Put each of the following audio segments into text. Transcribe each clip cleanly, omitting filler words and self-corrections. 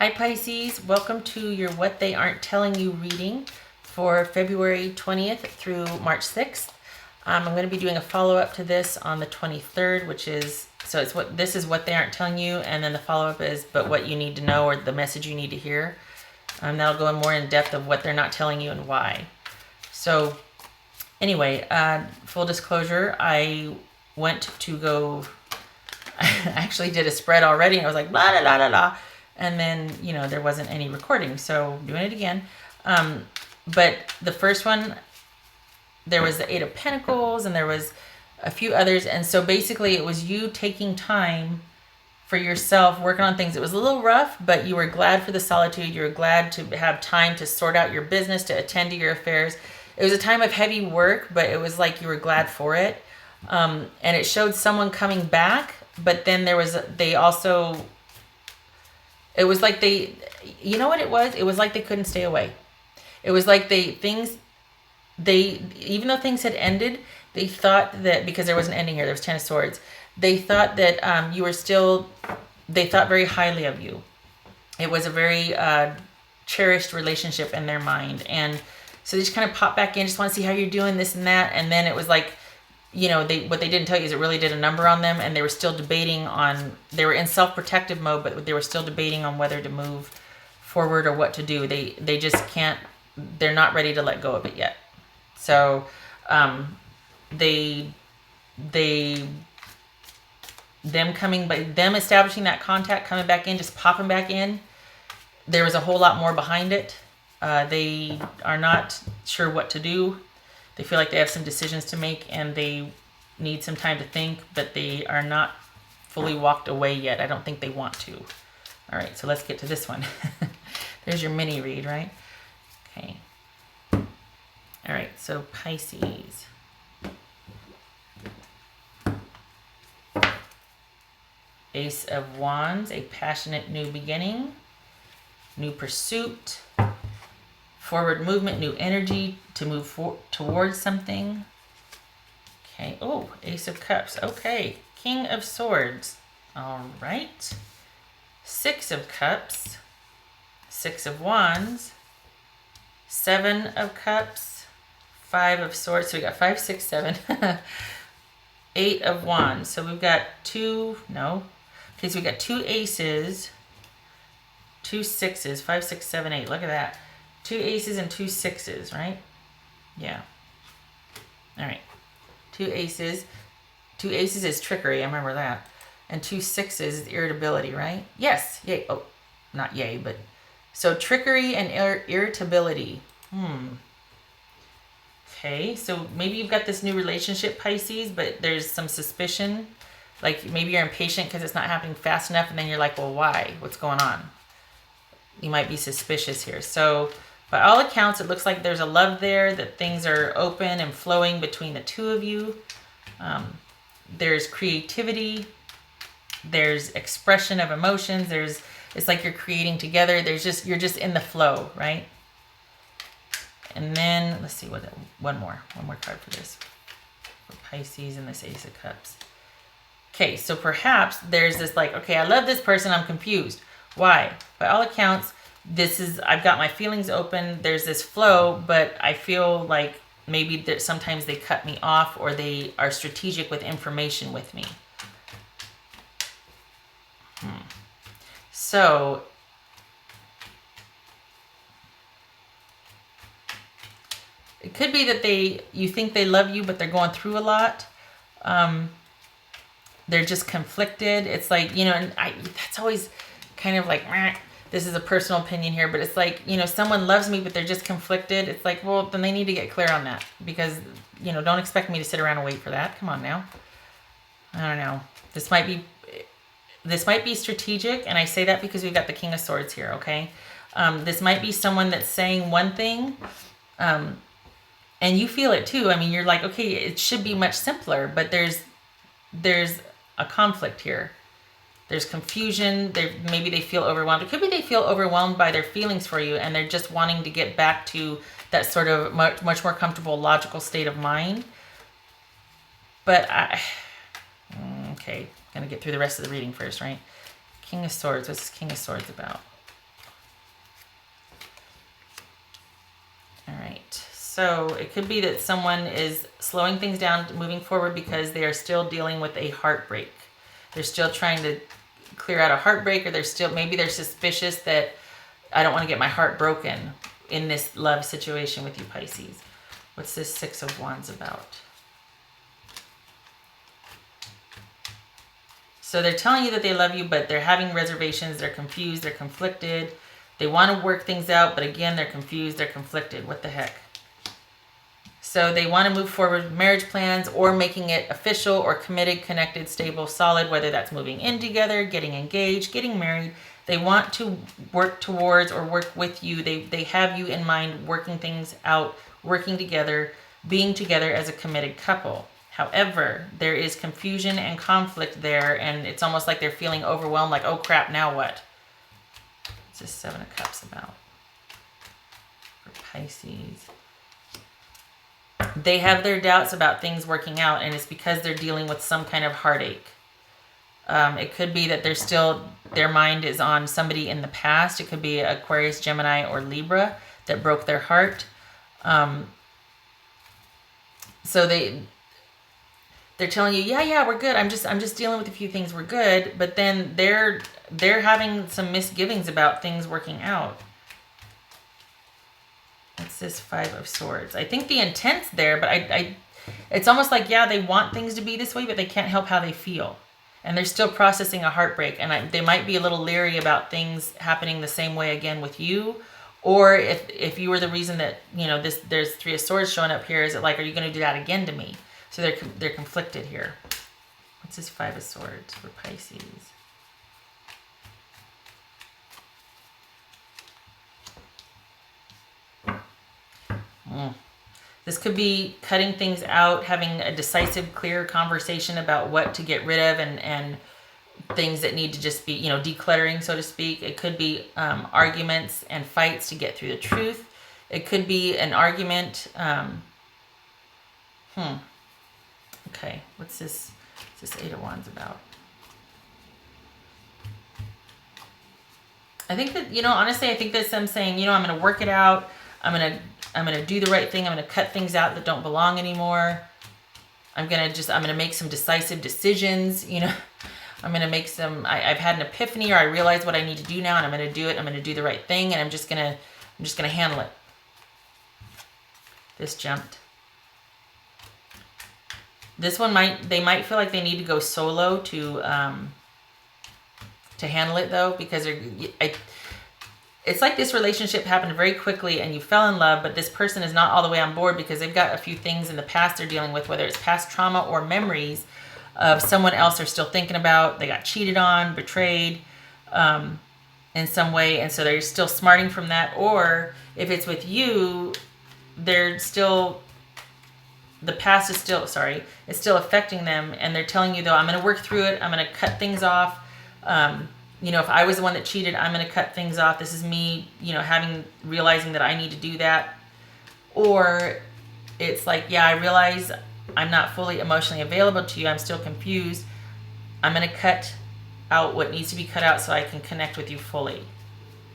Hi Pisces, welcome to your What They Aren't Telling You reading for February 20th through March 6th. I'm going to be doing a follow-up to this on the 23rd, which is, so it's this is what they aren't telling you, and then the follow-up is but what you need to know, or the message you need to hear. That'll go in more in depth of what they're not telling you and why. So anyway, full disclosure, I went to go, I actually did a spread already, and I was like, blah, blah, blah, blah, blah. And then, you know, there wasn't any recording, so doing it again. But the first one, there was the Eight of Pentacles, and there was a few others. And so basically it was you taking time for yourself, working on things. It was a little rough, but you were glad for the solitude. You were glad to have time to sort out your business, to attend to your affairs. It was a time of heavy work, but it was like you were glad for it. And it showed someone coming back, but then there was, they also... It was like they, you know what it was? It was like they couldn't stay away. It was like even though things had ended, they thought that, because there was an ending here, there was 10 of Swords, they thought that you were still, they thought very highly of you. It was a very cherished relationship in their mind. And so they just kind of popped back in, just want to see how you're doing, this and that. And then it was like, you know, what they didn't tell you is it really did a number on them, and they were still debating on, they were in self-protective mode, but they were still debating on whether to move forward or what to do. They just can't, they're not ready to let go of it yet. So them establishing that contact, coming back in, just popping back in, there was a whole lot more behind it. They are not sure what to do. They feel like they have some decisions to make, and they need some time to think, but they are not fully walked away yet. I don't think they want to. All right, so let's get to this one. There's your mini read, right? Okay. All right, so Pisces. Ace of Wands, a passionate new beginning, new pursuit, forward movement, new energy to move towards something. Okay. Oh, Ace of Cups. Okay. King of Swords. All right. Six of Cups. Six of Wands. Seven of Cups. Five of Swords. So we got 5, 6, 7. Eight of Wands. So we've got two. No. Okay. So we got two aces. Two sixes. 5, 6, 7, 8. Look at that. Two aces and two sixes, right? Yeah. All right. Two aces. Two aces is trickery. I remember that. And two sixes is irritability, right? Yes. Yay. Oh, not yay, but... So trickery and irritability. Okay. So maybe you've got this new relationship, Pisces, but there's some suspicion. Like maybe you're impatient because it's not happening fast enough, and then you're like, well, why? What's going on? You might be suspicious here. So... by all accounts, it looks like there's a love there, that things are open and flowing between the two of you. There's creativity. There's expression of emotions. It's like you're creating together. You're just in the flow, right? And then, let's see, one more card for this. For Pisces and this Ace of Cups. Okay, so perhaps there's this like, okay, I love this person, I'm confused. Why? By all accounts, I've got my feelings open, there's this flow, but I feel like maybe that sometimes they cut me off, or they are strategic with information with me. So, it could be that you think they love you, but they're going through a lot. They're just conflicted. It's like, you know, and that's always kind of like, this is a personal opinion here, but it's like, you know, someone loves me, but they're just conflicted. It's like, well, then they need to get clear on that, because, you know, don't expect me to sit around and wait for that. Come on now. I don't know. This might be strategic, and I say that because we've got the King of Swords here, okay? This might be someone that's saying one thing, and you feel it too. I mean, you're like, okay, it should be much simpler, but there's a conflict here. There's confusion. Maybe they feel overwhelmed. It could be they feel overwhelmed by their feelings for you, and they're just wanting to get back to that sort of much more comfortable, logical state of mind. But okay, gonna get through the rest of the reading first, right? King of Swords. What's this King of Swords about? So it could be that someone is slowing things down, moving forward because they are still dealing with a heartbreak. They're still trying to clear out a heartbreak, or maybe they're suspicious that I don't want to get my heart broken in this love situation with you, Pisces. What's this Six of Wands about? So they're telling you that they love you, but they're having reservations. They're confused. They're conflicted. They want to work things out, but again, they're confused. They're conflicted. What the heck? So they want to move forward with marriage plans, or making it official or committed, connected, stable, solid, whether that's moving in together, getting engaged, getting married. They want to work towards or work with you. They have you in mind, working things out, working together, being together as a committed couple. However, there is confusion and conflict there, and it's almost like they're feeling overwhelmed, like, oh crap, now what? What's this Seven of Cups about for Pisces? They have their doubts about things working out, and it's because they're dealing with some kind of heartache. It could be that their mind is on somebody in the past. It could be Aquarius, Gemini, or Libra that broke their heart. So they're telling you, yeah, we're good. I'm just dealing with a few things. We're good. But then they're having some misgivings about things working out. What's this Five of Swords? I think the intent's there, but it's almost like, yeah, they want things to be this way, but they can't help how they feel. And they're still processing a heartbreak. And they might be a little leery about things happening the same way again with you. Or if you were the reason that, there's Three of Swords showing up here, is it like, are you going to do that again to me? So they're conflicted here. What's this Five of Swords for Pisces? This could be cutting things out, having a decisive, clear conversation about what to get rid of, and things that need to just be, decluttering, so to speak. It could be arguments and fights to get through the truth. It could be an argument. Okay, what's this Eight of Wands about? I think that, honestly, I think that's them saying, I'm going to work it out. I'm going to do the right thing. I'm going to cut things out that don't belong anymore. I'm going to make some decisive decisions. I'm going to make I've had an epiphany, or I realize what I need to do now, and I'm going to do it. I'm going to do the right thing, and I'm just going to handle it. This jumped. This one they might feel like they need to go solo to handle it, though, because it's like this relationship happened very quickly and you fell in love, but this person is not all the way on board because they've got a few things in the past they're dealing with, whether it's past trauma or memories of someone else they're still thinking about. They got cheated on, betrayed in some way, and so they're still smarting from that. Or if it's with you, the past is it's still affecting them, and they're telling you, though, I'm going to work through it. I'm going to cut things off. If I was the one that cheated, I'm going to cut things off. This is me, realizing that I need to do that. Or it's like, yeah, I realize I'm not fully emotionally available to you. I'm still confused. I'm going to cut out what needs to be cut out so I can connect with you fully.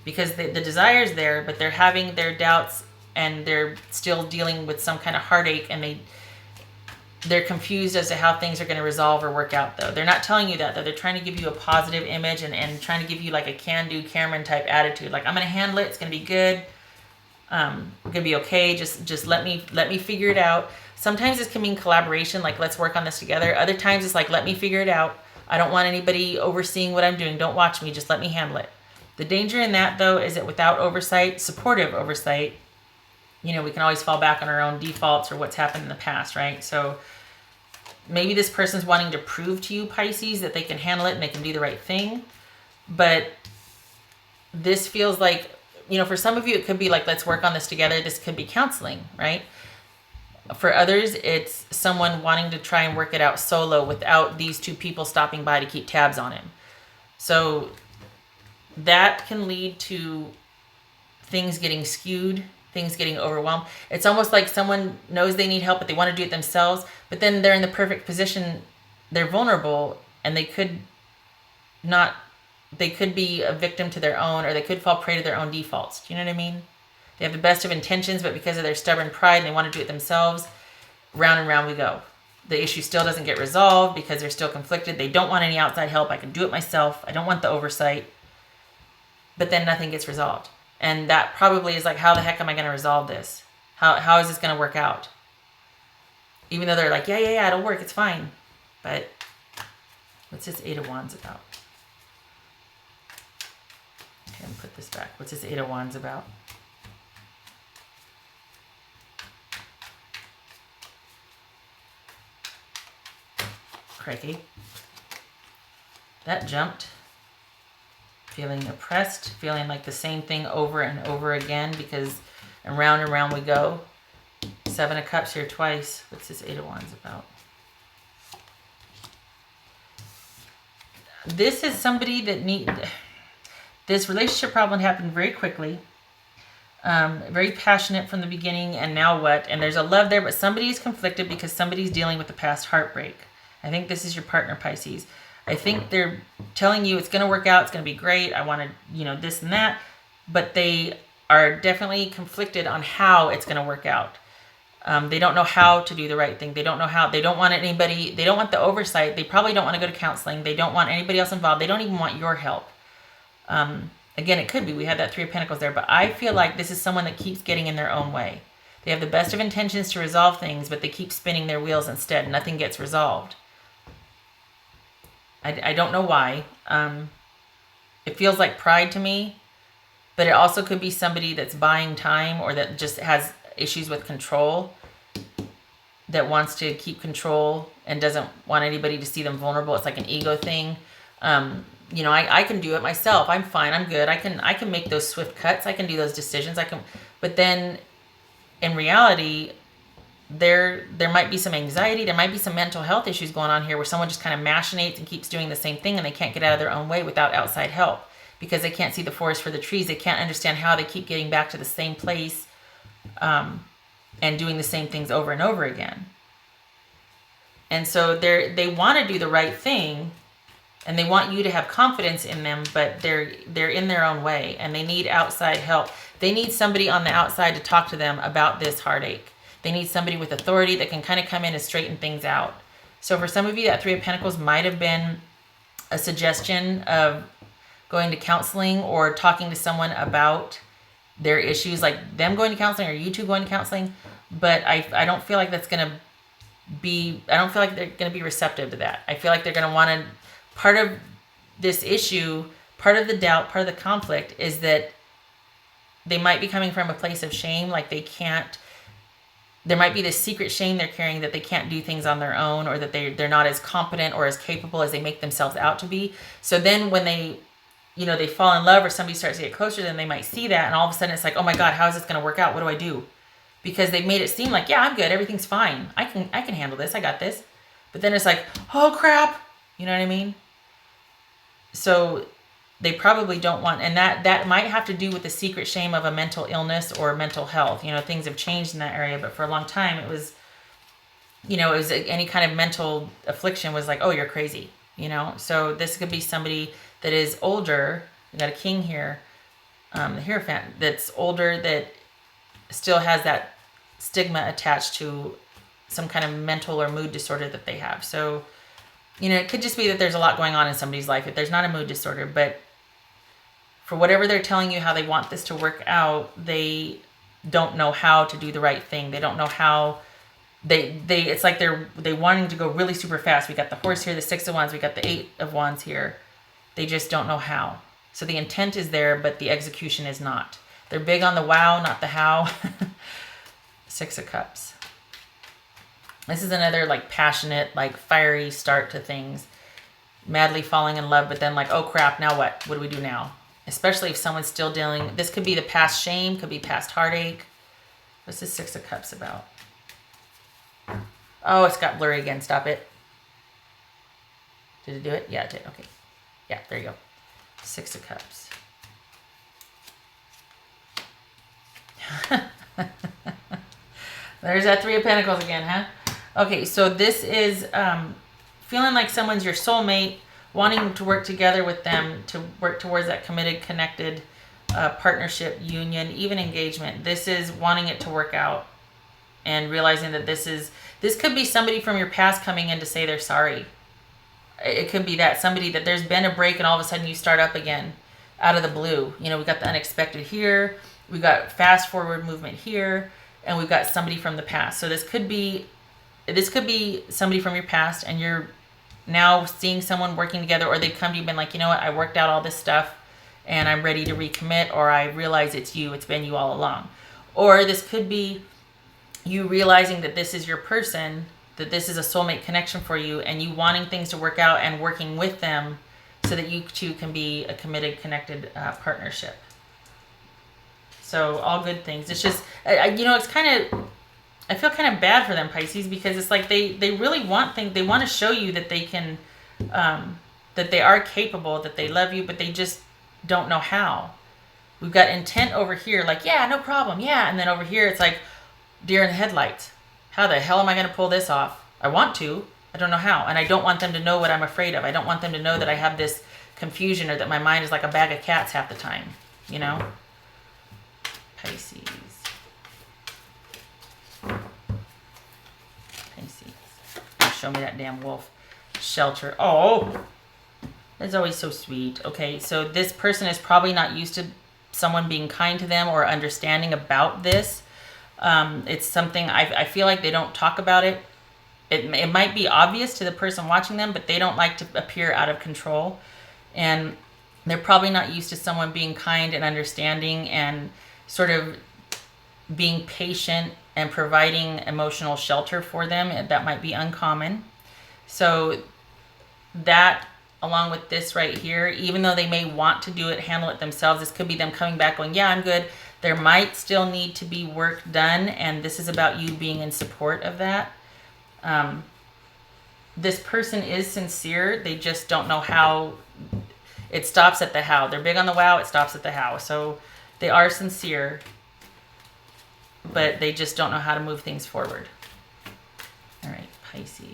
Because the desire's there, but they're having their doubts, and they're still dealing with some kind of heartache, and they're confused as to how things are going to resolve or work out, though. They're not telling you that, though. They're trying to give you a positive image and trying to give you like a can-do Cameron type attitude. Like, I'm going to handle it. It's going to be good. We're going to be okay. Just let me figure it out. Sometimes this can mean collaboration, like, let's work on this together. Other times it's like, let me figure it out. I don't want anybody overseeing what I'm doing. Don't watch me. Just let me handle it. The danger in that, though, is that without oversight, supportive oversight, we can always fall back on our own defaults or what's happened in the past, right? So maybe this person's wanting to prove to you, Pisces, that they can handle it and they can do the right thing. But this feels like, for some of you, it could be like, let's work on this together. This could be counseling, right? For others, it's someone wanting to try and work it out solo without these two people stopping by to keep tabs on him. So that can lead to things getting skewed, things getting overwhelmed. It's almost like someone knows they need help, but they want to do it themselves, but then they're in the perfect position. They're vulnerable, and they could be a victim to their own, or they could fall prey to their own defaults. Do you know what I mean? They have the best of intentions, but because of their stubborn pride and they want to do it themselves, round and round we go. The issue still doesn't get resolved because they're still conflicted. They don't want any outside help. I can do it myself. I don't want the oversight. But then nothing gets resolved. And that probably is like, how the heck am I going to resolve this? How is this going to work out? Even though they're like, yeah, it'll work. It's fine. But what's this Eight of Wands about? Okay, I'm put this back. What's this Eight of Wands about? Crikey. That jumped. Feeling oppressed, feeling like the same thing over and over again because around and round we go. Seven of Cups here twice. What's this Eight of Wands about? This is somebody that this relationship problem happened very quickly. Very passionate from the beginning, and now what? And there's a love there, but somebody is conflicted because somebody's dealing with the past heartbreak. I think this is your partner, Pisces. I think they're telling you it's going to work out, it's going to be great, I want to, this and that, but they are definitely conflicted on how it's going to work out. They don't know how to do the right thing. They don't know how. They don't want anybody. They don't want the oversight. They probably don't want to go to counseling. They don't want anybody else involved. They don't even want your help. Again, it could be. We had that Three of Pentacles there, but I feel like this is someone that keeps getting in their own way. They have the best of intentions to resolve things, but they keep spinning their wheels instead. Nothing gets resolved. I don't know why. It feels like pride to me, but it also could be somebody that's buying time or that just has issues with control, that wants to keep control and doesn't want anybody to see them vulnerable. It's like an ego thing. I can do it myself. I'm fine. I'm good. I can make those swift cuts. I can do those decisions. But then in reality, there might be some anxiety. There might be some mental health issues going on here where someone just kind of machinates and keeps doing the same thing and they can't get out of their own way without outside help because they can't see the forest for the trees. They can't understand how they keep getting back to the same place and doing the same things over and over again. And so they want to do the right thing and they want you to have confidence in them, but they're in their own way and they need outside help. They need somebody on the outside to talk to them about this heartache. They need somebody with authority that can kind of come in and straighten things out. So for some of you, that Three of Pentacles might have been a suggestion of going to counseling or talking to someone about their issues, like them going to counseling or you two going to counseling. But I don't feel like that's going to be, I don't feel like they're going to be receptive to that. I feel like they're going to want to, part of this issue, part of the doubt, part of the conflict is that they might be coming from a place of shame, like they can't, there might be this secret shame they're carrying that they can't do things on their own or that they're not as competent or as capable as they make themselves out to be. So then when they fall in love or somebody starts to get closer, then they might see that and all of a sudden it's like, oh my God, how is this going to work out? What do I do? Because they've made it seem like, yeah, I'm good. Everything's fine. I can handle this. I got this. But then it's like, oh crap. You know what I mean? So they probably don't want, and that might have to do with the secret shame of a mental illness or mental health. Things have changed in that area, but for a long time it was, any kind of mental affliction was like, oh, you're crazy, So this could be somebody that is older. We got a king here, the Hierophant, that's older, that still has that stigma attached to some kind of mental or mood disorder that they have. So, it could just be that there's a lot going on in somebody's life if there's not a mood disorder, but for whatever they're telling you how they want this to work out, they don't know how to do the right thing. They don't know how it's like they wanting to go really super fast. We got the horse here, the Six of Wands, we got the Eight of Wands here. They just don't know how. So the intent is there, but the execution is not. They're big on the wow, not the how. Six of Cups. This is another like passionate, like fiery start to things. Madly falling in love, but then like, oh crap, now what? What do we do now? Especially if someone's still dealing, this could be the past shame, could be past heartache. What's this Six of Cups about? Oh, it's got blurry again. Stop it. Did it do it? Yeah, it did. Okay. Yeah, there you go. Six of Cups. There's that Three of Pentacles again, huh? Okay, so this is feeling like someone's your soulmate, wanting to work together with them to work towards that committed, connected partnership, union, even engagement. This is wanting it to work out and realizing that this could be somebody from your past coming in to say they're sorry. It could be that somebody that there's been a break and all of a sudden you start up again out of the blue. You know, we got the unexpected here, we got fast forward movement here, and we've got somebody from the past. So this could be somebody from your past, and you're now seeing someone working together, or they come to you and been like, you know what, I worked out all this stuff and I'm ready to recommit, or I realize it's been you all along. Or this could be you realizing that this is your person, that this is a soulmate connection for you, and you wanting things to work out and working with them so that you two can be a committed, connected partnership. So all good things. It's just, it's kind of, I feel kind of bad for them, Pisces, because it's like they really want things. They want to show you that they can, that they are capable, that they love you, but they just don't know how. We've got intent over here, like, yeah, no problem, yeah. And then over here, it's like deer in the headlights. How the hell am I going to pull this off? I want to. I don't know how. And I don't want them to know what I'm afraid of. I don't want them to know that I have this confusion or that my mind is like a bag of cats half the time, you know? Pisces. Show me that damn wolf. Shelter. Oh, that's always so sweet. Okay, so this person is probably not used to someone being kind to them or understanding about this. It's something I feel like they don't talk about it. It might be obvious to the person watching them, but they don't like to appear out of control. And they're probably not used to someone being kind and understanding and sort of being patient and providing emotional shelter for them. That might be uncommon. So that, along with this right here, even though they may want to do it, handle it themselves, this could be them coming back going, yeah, I'm good. There might still need to be work done, and this is about you being in support of that. This person is sincere. They just don't know how. It stops at the how. They're big on the wow. It stops at the how. So they are sincere, but they just don't know how to move things forward. All right, Pisces.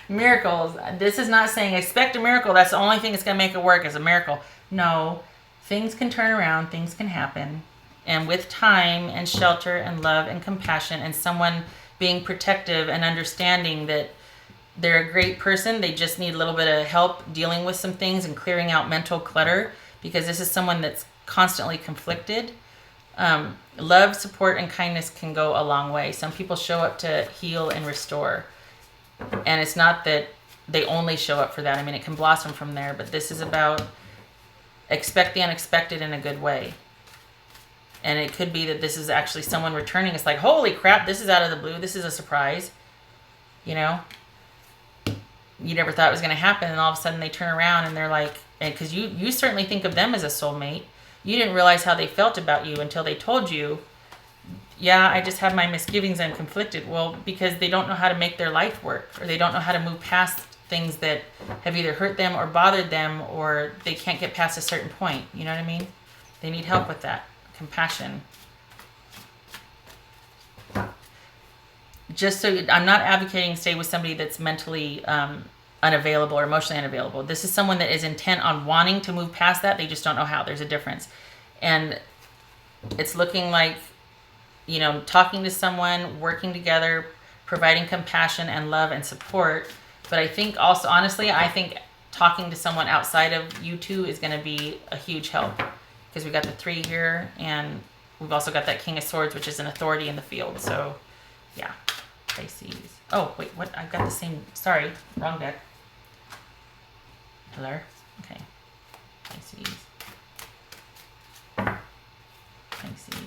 Miracles. This is not saying expect a miracle. That's the only thing that's going to make it work is a miracle. No, things can turn around. Things can happen. And with time and shelter and love and compassion and someone being protective and understanding that they're a great person, they just need a little bit of help dealing with some things and clearing out mental clutter, because this is someone that's constantly conflicted. Love, support, and kindness can go a long way. Some people show up to heal and restore. And it's not that they only show up for that. I mean, it can blossom from there, but this is about expect the unexpected in a good way. And it could be that this is actually someone returning. It's like, holy crap, this is out of the blue. This is a surprise. You know? You never thought it was going to happen, and all of a sudden they turn around and they're like, because you certainly think of them as a soulmate. You didn't realize how they felt about you until they told you, yeah, I just have my misgivings and conflicted. Well, because they don't know how to make their life work, or they don't know how to move past things that have either hurt them or bothered them, or they can't get past a certain point. You know what I mean? They need help with that. Compassion. Just so I'm not advocating stay with somebody that's mentally unavailable or emotionally unavailable. This is someone that is intent on wanting to move past that. They just don't know how. There's a difference. And it's looking like, you know, talking to someone, working together, providing compassion and love and support. But I think also, honestly, I think talking to someone outside of you two is going to be a huge help, because we got the 3 here, and we've also got that King of Swords, which is an authority in the field. So, yeah, Pisces. Oh, wait, what? I've got the same. Sorry, wrong deck. Hello? Okay. Pisces. Pisces.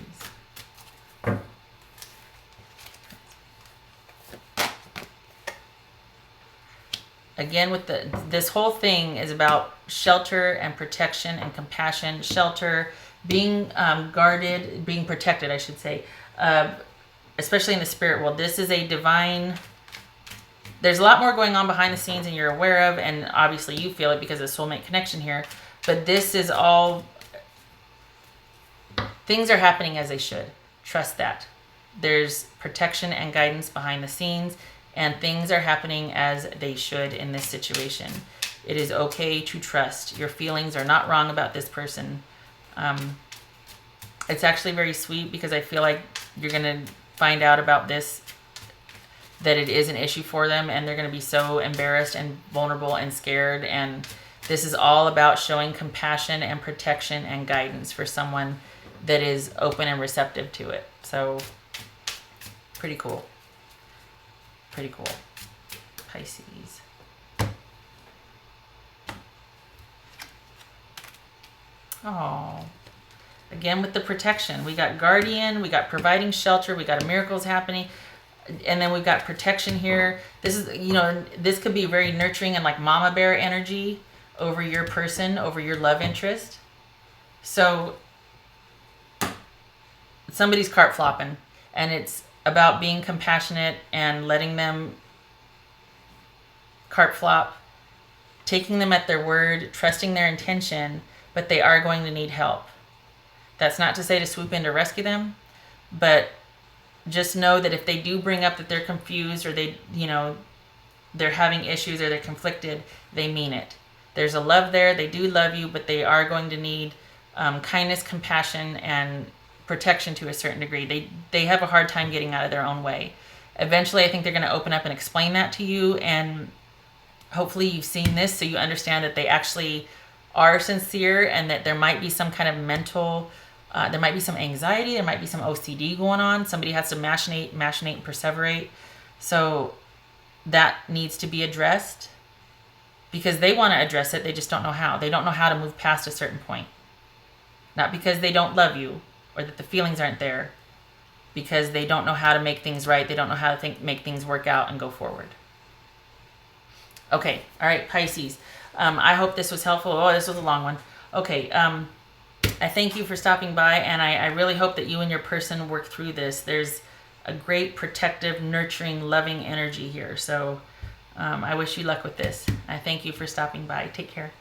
Again, with this whole thing is about shelter and protection and compassion. Shelter, being guarded, being protected, I should say, especially in the spirit world. This is a divine. There's a lot more going on behind the scenes than you're aware of, and obviously you feel it because of the soulmate connection here. But this is all. Things are happening as they should. Trust that. There's protection and guidance behind the scenes. and things are happening as they should in this situation. It is okay to trust. Your feelings are not wrong about this person. It's actually very sweet because I feel like you're going to find out about this, that it is an issue for them, and they're going to be so embarrassed and vulnerable and scared. And this is all about showing compassion and protection and guidance for someone that is open and receptive to it. So pretty cool. Pretty cool. Pisces. Oh, again with the protection. We got guardian, we got providing shelter, we got miracles happening, and then we've got protection here. This is, you know, this could be very nurturing and like mama bear energy over your person, over your love interest. So somebody's cart flopping, and it's about being compassionate and letting them cart flop, taking them at their word, trusting their intention, but they are going to need help. That's not to say to swoop in to rescue them, but just know that if they do bring up that they're confused, or they, you know, they're having issues, or they're conflicted, they mean it. There's a love there. They do love you, but they are going to need kindness, compassion, and protection to a certain degree. They have a hard time getting out of their own way. Eventually, I think they're going to open up and explain that to you, and hopefully you've seen this so you understand that they actually are sincere, and that there might be some kind of mental, there might be some anxiety, there might be some OCD going on. Somebody has to machinate and perseverate. So that needs to be addressed, because they want to address it. They just don't know how. They don't know how to move past a certain point. Not because they don't love you or that the feelings aren't there, because they don't know how to make things right. They don't know how to make things work out and go forward. Okay. All right, Pisces. I hope this was helpful. Oh, this was a long one. Okay. I thank you for stopping by, and I really hope that you and your person work through this. There's a great protective, nurturing, loving energy here. So I wish you luck with this. I thank you for stopping by. Take care.